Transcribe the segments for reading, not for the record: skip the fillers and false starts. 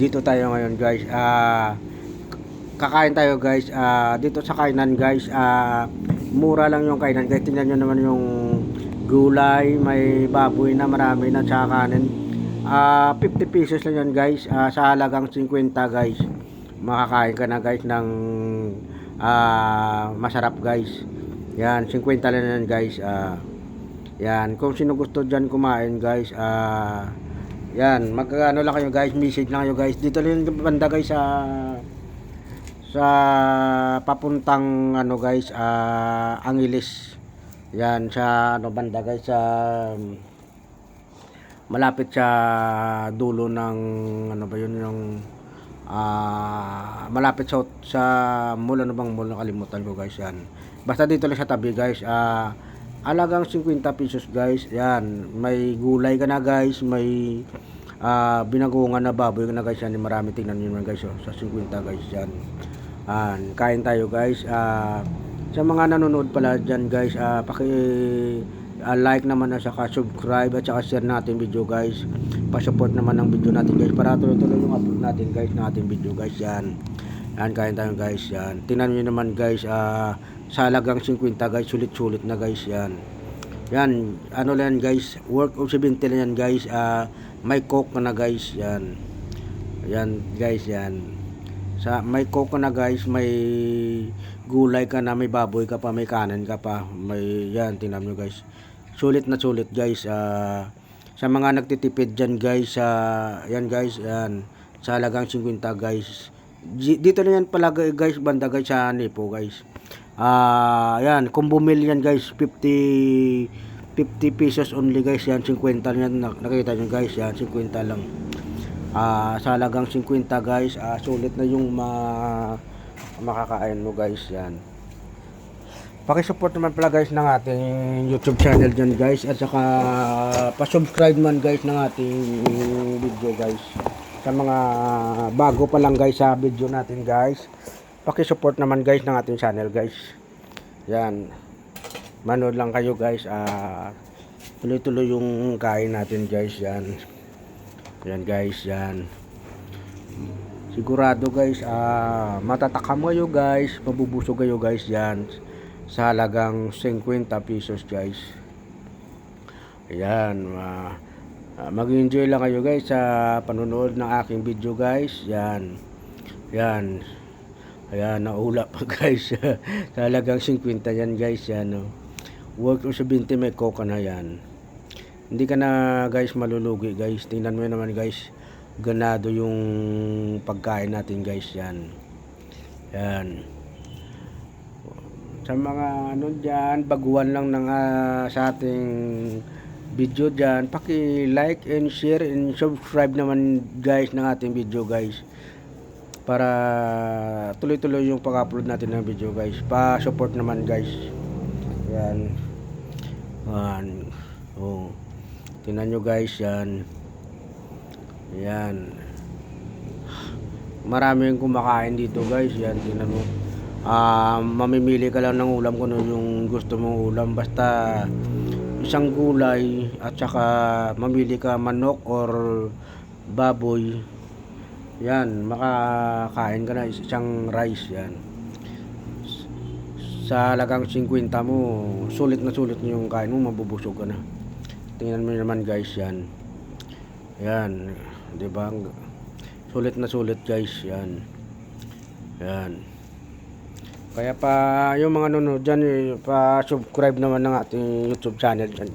Dito tayo ngayon guys. Kakain tayo guys. Dito sa kainan guys. Mura lang yung kainan guys. Tingnan nyo naman yung gulay. May baboy na marami na tsaka kanin. 50 pesos lang yan guys. Sa halagang 50 guys. Makakain ka na guys ng masarap guys. Yan, 50 lang yan guys. Yan, kung sino gusto dyan kumain guys, yan, magkano lang kayo guys, message lang kayo guys. Dito lang yung banda guys sa papuntang ano guys, Angeles. Yan, sa ano banda guys, sa malapit sa dulo ng ano ba yun, yung malapit sa mall, ano bang mall, nakalimutan ko guys. Yan, basta dito lang sa tabi guys. Alagang 50 pesos guys. Yan, may gulay ka na guys, may binagungan na baboy ka na guys. Yan, marami, tingnan nyo naman guys, sa 50 guys. Yan, kain tayo guys. Sa mga nanonood pala dyan guys, like naman na saka subscribe at saka share natin video guys. Pa-support naman ng video natin guys para tuloy-tuloy yung upload natin guys ng ating video guys. Yan, kain tayo guys. Yan, tingnan nyo naman guys, sa halagang 50 guys, sulit-sulit na guys. Yan, ano lang guys, work of 70 lang yan guys. May coke na guys. Yan guys. Yan, may coke na guys, may gulay ka na, may baboy ka pa, may kanin ka pa, may yan, tingnan nyo guys, sulit na sulit guys. Sa mga nagtitipid dyan guys, yan guys, yan, sa halagang 50 guys. Dito na yan pala guys, banda guys, sa Nipo guys. Yan, kung bumili yan guys, 50 pesos only guys. Yan, 50 yan, nakita nyo guys. Yan, 50 lang. Sa halagang 50 guys, sulit na yung makakain mo guys. Yan, pakisupport naman pala guys ng ating YouTube channel dyan guys, at saka pa-subscribe man guys ng ating video guys. Sa mga bago pa lang guys sa video natin guys, pakisupport naman guys ng ating channel guys. Yan, manood lang kayo guys. Tuloy-tuloy yung kain natin guys. Yan guys. Yan, sigurado guys, matatakam kayo guys, mabubusog kayo guys. Yan, sa halagang 50 pesos guys. Yan, mag-enjoy lang kayo guys sa panonood ng aking video guys. Yan, ayan, naula pa guys. Sa halagang 50 yan guys. Yan, worth of 70, may coke na. Yan, hindi ka na guys malulugi guys. Tingnan mo naman guys, ganado yung pagkain natin guys. Yan, sa mga ano dyan, baguhan lang ng sa ating video dyan, paki-like and share and subscribe naman guys ng ating video guys, para tuloy-tuloy yung pag-upload natin ng video guys. Pa-support naman guys. Yan, tingnan nyo guys. Yan, maraming kumakain dito guys. Yan, tingnan mo. Mamimili ka lang ng ulam kung ano yung gusto mong ulam, basta isang gulay at saka mamili ka manok or baboy. Yan, makakain ka na isang rice. Yan, sa halagang 50 mo, sulit na sulit yung kain mo, mabubusog ka na. Tingnan mo naman guys. Yan, diba, sulit na sulit guys. Yan, kaya pa yung mga nanonood dyan, pa-subscribe naman ng ating YouTube channel dyan,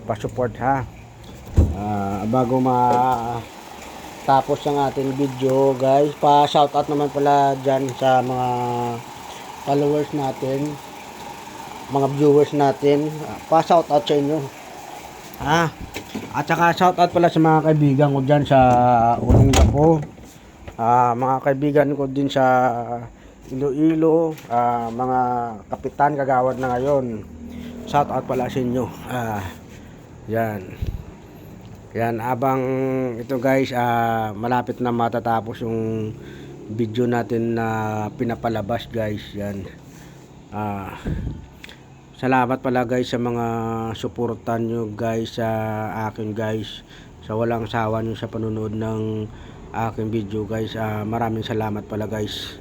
pa-support ha. Bago tapos ang ating video guys, pa-shoutout naman pala dyan sa mga followers natin, mga viewers natin. Pa-shoutout sa inyo at saka shoutout pala sa mga kaibigan ko dyan sa Olongapo, mga kaibigan ko din sa Iloilo, mga kapitan, kagawad na ngayon. Shoutout pala sa inyo. Yan, abang ito guys, malapit na matatapos yung video natin na pinapalabas guys. Yan, salamat pala guys sa mga suportan nyo guys sa akin guys. sa walang sawa nyo sa panonood ng aking video guys. Maraming salamat pala guys.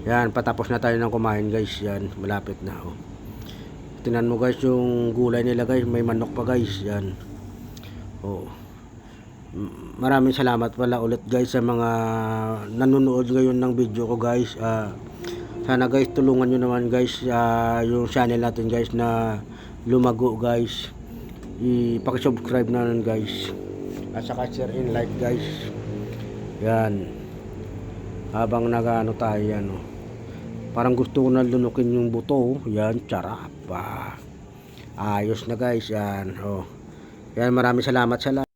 Yan, patapos na tayo ng kumain guys. Yan, malapit na. Oh. Tingnan mo guys yung gulay nila guys, may manok pa guys. Yan. Oh. Maraming salamat pala ulit guys sa mga nanonood ngayon ng video ko guys. Sana guys tulungan nyo naman guys yung channel natin guys na lumago guys. I-subscribe na nun guys. At saka share and like guys. Yan. Habang nag-ano tayo yan. Oh. Parang gusto ko na lunukin yung buto. Yan, charap. Ayos na guys yan. Oh. Yan, maraming salamat sa lahat.